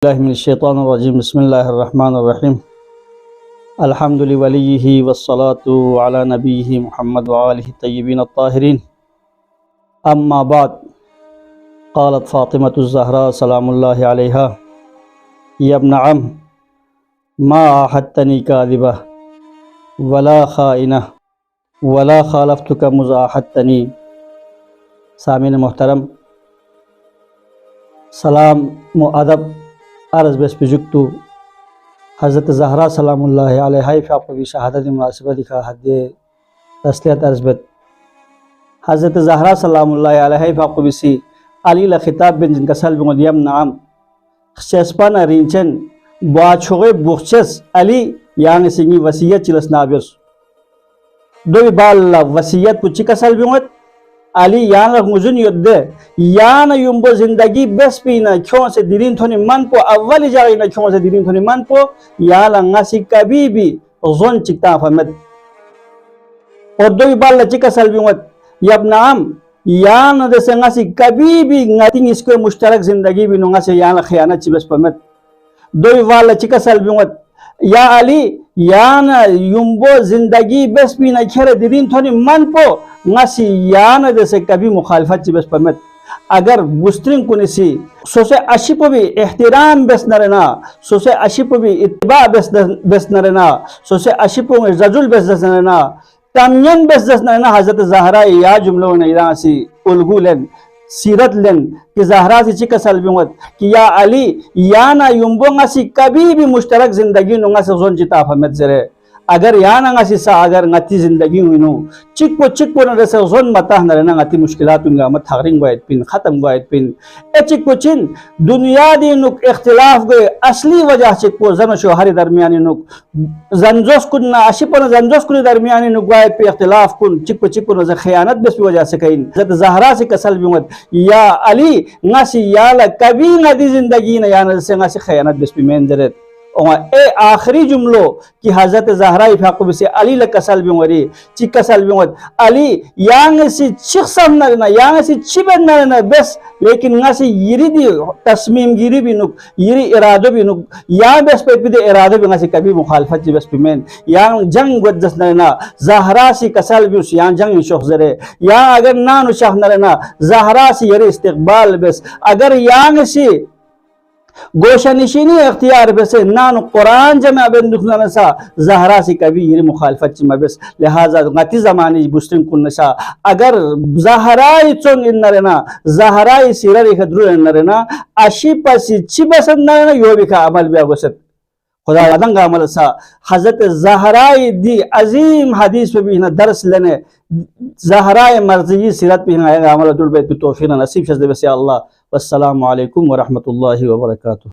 बिस्मिल्लाहिर्रहमानिर्रहीम बिस्मिल्लाहिर्रहमानिर्रहीम अल्हम्दुलिल्लाहि वलिय्यिहि वस्सलातु अला नबिय्यिहि मुहम्मद व आलिहि तय्यिबीन अत्ताहिरीन अम्मा बाद क़ालत फ़ातिमतु ज़हरा सलामुल्लाहि अलैहा या इब्न अम मा आहदतनी काज़िबा वला ख़ाइना वला ख़ालफ़तुका मुज़ आहदतनी। सामीन मोहतरम, सलाम व अदब अर्ज़ बेस बिजुक्तु हज़रत ज़हरा सलामुल्लाहि अलैहा फ़ाक़वी शहादत मुनासिबत का हद तस्लियत अर्ज़ बेत हज़रत ज़हरा सलामुल्लाहि अलैहा फ़ाक़वी सी अली ला खिताब बिन जिनका सल बिंगोदियम नाम खसेस्पान रिंचन बाछोगे बुखचस अली यांग सिंगी वसीयत चिलस नाबिस दो बाल वसीयत पुची का सल बिंगोत अली यान मुजुन युद्ध यान युम्बो जिंदगी बेस पीना क्यों से दिरीन थोनी मन पो अव्वल जाए ना क्यों से दिरीन थोनी मन पो यान लंगासी कभी भी जोन चिकता फहमत और दो बाल लचिका सलबिंगत यब नाम यान दे नगासी कभी भी नथिंग इसको मुश्तरक जिंदगी भी नुंगा से यान खयानत चिबस फहमत दो बाल लचिका सलबिंगत या अली यान युम्बो जिंदगी बेस पीना खेरे दिरीन थोनी मन पो ngasih yana dese kabi mukhalafat ci bes pamet agar bustring kunisi sose ashipobi ihtiram bes narena sose ashipobi ittiba bes narena sose ashipo rajul bes narena tamyan bes narena Hazrat Zahra ya jumlo ne irasi ulgulen sirat len ki Zahra si chika salbingot ki ya Ali yana yumbo ngasi kabi bi mushtarak zindagi no ngasa zon jita famet zere अगर यहाँ नगासी सा अगर ngati जिंदगी हुईनो चिक न रसे zone मता हनरना ngati मुश्किलात उनगा मत थागरिंग वाइट पिन खत्म वाइट पिन ए चिक चिन दुनिया दी नुक इख्तिलाफ गए असली वजह चिक को जन शोहरी दरमियानी नुक जंजोस कुन आशिपन जंजोस कुन दरमियानी नुक वाइट पे इख्तिलाफ कुन चिक न खयानत बस वजह से कहीं जत ज़हरा से कसल बिमत या अली ngasi या ला कभी ngati जिंदगी न या न से ngasi खयानत बस पे मेन जरे ए आखिरी जुमलो कि हज़रत ज़हरा फ़ाक़वी से अली लकसल बिंगरी चिकसल बिंगत अली यांग से चिक्सम नरना यांग से चिबन नरना बस लेकिन ngasi यरी दी तस्मीम गिरी बिनुक यरी इरादो बिनुक या बस पे पिदे इरादो भी ngasi कभी मुखालफत जी बस पिमेन यांग जंग वजस नरना ज़हरा से कसल बिउस यांग जंग शोख जरे या अगर ना नुशाह नरना ज़हरा से यरी इस्तिक़बाल बस अगर यांग से गोशा निशीनी अख्तियार बसे नान कुरान जमा बंदुखना नसा ज़हरा से कभी ये मुखालफत चिमा बस लिहाजा गति ज़मानी बुस्टिंग कुन नसा अगर ज़हरा चोंग इन नरेना ज़हरा सिरा रिखद्रु इन नरेना अशी पसी चिबसन नरेना यो बिका अमल बिया गोसत खुदा अदंगा अमल सा हज़रत ज़हरा दी अजीम हदीस पे भी ना दर्स लेने ज़हरा मर्ज़ी सिरत पे ना अमल दुल बैत तौफीक नसीब शज़ बस या अल्लाह वस्सलामु अलैकुम व रहमतुल्लाहि व बरकातुहू।